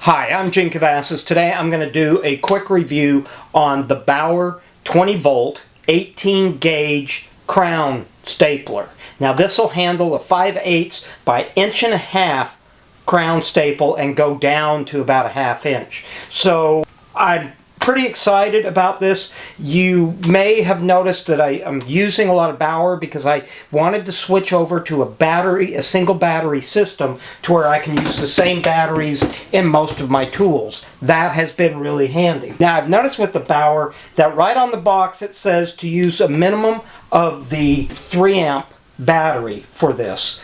Hi, I'm Jim Cavasses. Today I'm going to do a quick review on the Bauer 20 volt 18 gauge crown stapler. Now this will handle a 5/8 by 1.5 inch crown staple and go down to about a 1/2 inch. So I'm pretty excited about this. You may have noticed that I am using a lot of Bauer because I wanted to switch over to a single battery system to where I can use the same batteries in most of my tools. That has been really handy. Now I've noticed with the Bauer that right on the box it says to use a minimum of the 3 amp battery for this.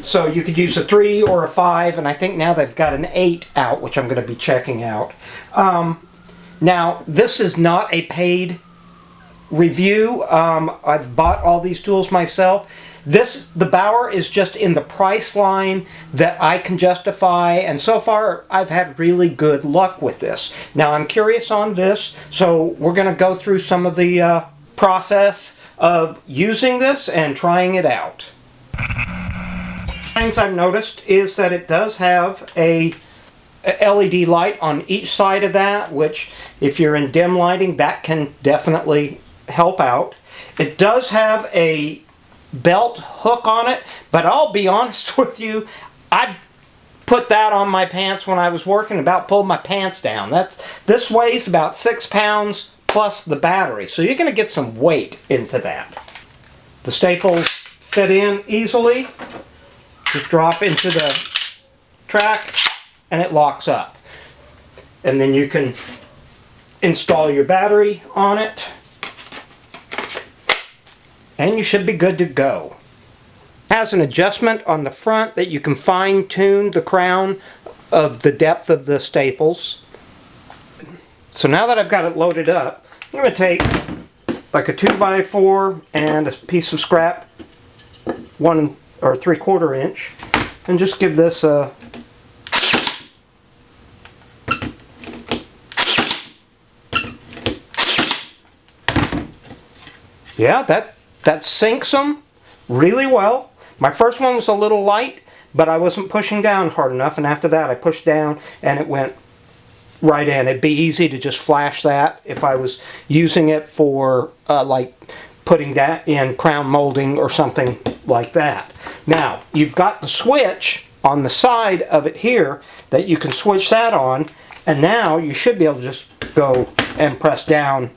So you could use a 3 or a 5, and I think now they've got an 8 out, which I'm going to be checking out. Now, this is not a paid review. I've bought all these tools myself. The Bauer is just in the price line that I can justify, and so far I've had really good luck with this. Now, I'm curious on this, so we're going to go through some of the process of using this and trying it out. Things I've noticed is that it does have a LED light on each side of that, which if you're in dim lighting, that can definitely help out. It does have a belt hook on it, but I'll be honest with you, I put that on my pants when I was working, about pulled my pants down. This weighs about 6 pounds plus the battery, so you're going to get some weight into that. The staples fit in easily. Just drop into the track and it locks up. And then you can install your battery on it and you should be good to go. It has an adjustment on the front that you can fine tune the crown of the depth of the staples. So now that I've got it loaded up, I'm going to take like a 2x4 and a piece of scrap 1 or 3/4 inch and just give this a that sinks them really well. My first one was a little light, but I wasn't pushing down hard enough, and after that I pushed down and it went right in. It'd be easy to just flash that if I was using it for like putting that in crown molding or something like that. Now, you've got the switch on the side of it here that you can switch that on, and now you should be able to just go and press down.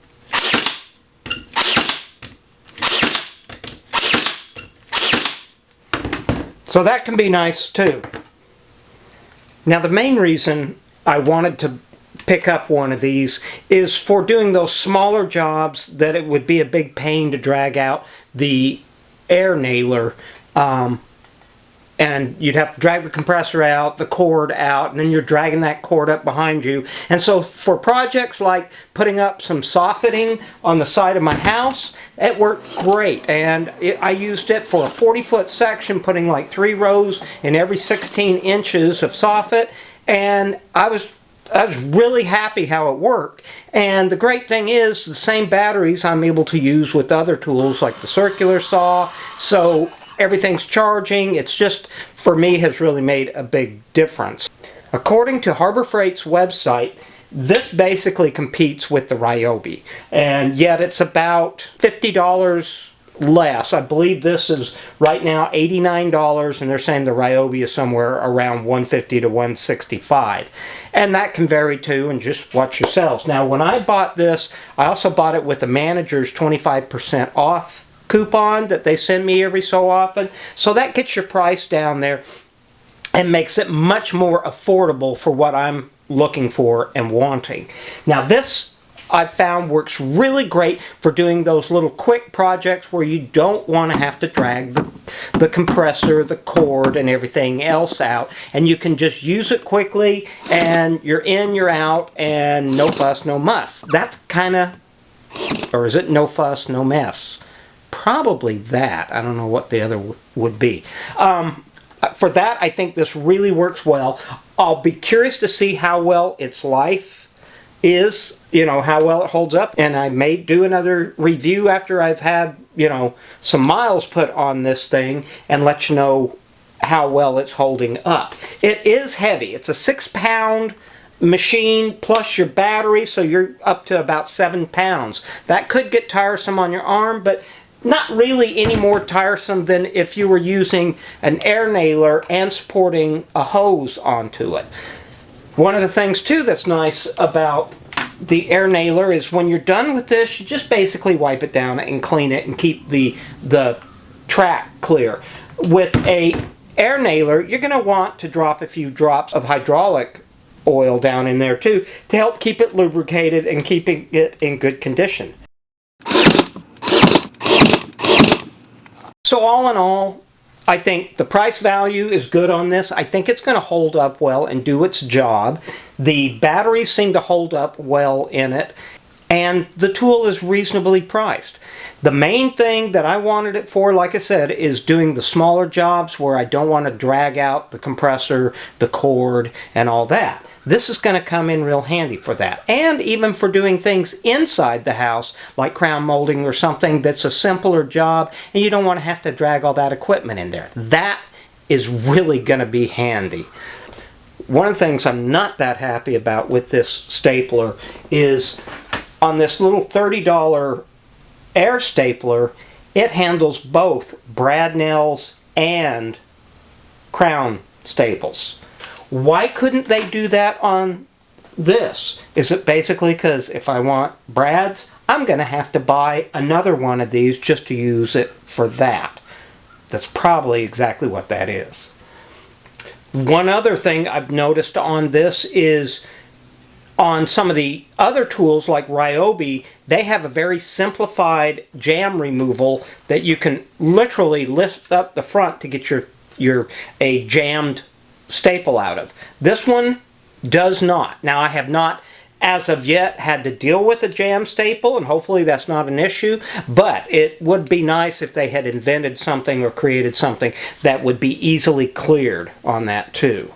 So that can be nice too. Now, the main reason I wanted to pick up one of these is for doing those smaller jobs that it would be a big pain to drag out the air nailer, and you'd have to drag the compressor out, the cord out, and then you're dragging that cord up behind you. And so for projects like putting up some soffitting on the side of my house, it worked great. And I used it for a 40-foot section, putting like 3 rows in every 16 inches of soffit, and I was really happy how it worked. And the great thing is the same batteries I'm able to use with other tools like the circular saw, so everything's charging. It's just, for me, has really made a big difference. According to Harbor Freight's website, this basically competes with the Ryobi, and yet it's about $50 less. I believe this is right now $89, and they're saying the Ryobi is somewhere around $150 to $165, and that can vary too, and just watch yourselves. Now, when I bought this, I also bought it with the manager's 25% off coupon that they send me every so often, so that gets your price down there and makes it much more affordable for what I'm looking for and wanting. Now, this I've found works really great for doing those little quick projects where you don't want to have to drag the compressor, the cord, and everything else out, and you can just use it quickly and you're in, you're out, and no fuss, no muss. That's kind of, or is it no fuss, no mess? Probably that. I don't know what the other would be. For that, I think this really works well. I'll be curious to see how well its life is, how well it holds up, and I may do another review after I've had, some miles put on this thing and let you know how well it's holding up. It is heavy. It's a 6-pound machine plus your battery, so you're up to about 7 pounds. That could get tiresome on your arm, but not really any more tiresome than if you were using an air nailer and supporting a hose onto it. One of the things too that's nice about the air nailer is when you're done with this, you just basically wipe it down and clean it and keep the track clear. With a air nailer, you're going to want to drop a few drops of hydraulic oil down in there too to help keep it lubricated and keeping it in good condition. So all in all, I think the price value is good on this. I think it's going to hold up well and do its job. The batteries seem to hold up well in it, and the tool is reasonably priced. The main thing that I wanted it for, like I said, is doing the smaller jobs where I don't want to drag out the compressor, the cord, and all that. This is going to come in real handy for that. And even for doing things inside the house, like crown molding or something that's a simpler job, and you don't want to have to drag all that equipment in there. That is really going to be handy. One of the things I'm not that happy about with this stapler is on this little $30 air stapler, it handles both brad nails and crown staples. Why couldn't they do that on this? Is it basically because if I want brads, I'm going to have to buy another one of these just to use it for that? That's probably exactly what that is. One other thing I've noticed on this is on some of the other tools like Ryobi, they have a very simplified jam removal that you can literally lift up the front to get a jammed staple out of. This one does not. Now I have not as of yet had to deal with a jam staple, and hopefully that's not an issue, but it would be nice if they had invented something or created something that would be easily cleared on that too.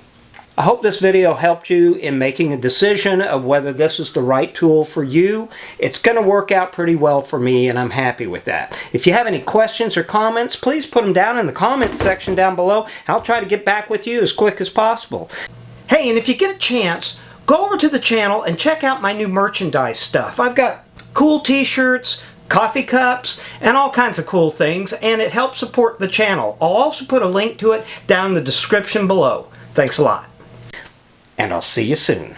I hope this video helped you in making a decision of whether this is the right tool for you. It's going to work out pretty well for me, and I'm happy with that. If you have any questions or comments, please put them down in the comments section down below. I'll try to get back with you as quick as possible. Hey, and if you get a chance, go over to the channel and check out my new merchandise stuff. I've got cool t-shirts, coffee cups, and all kinds of cool things, and it helps support the channel. I'll also put a link to it down in the description below. Thanks a lot. And I'll see you soon.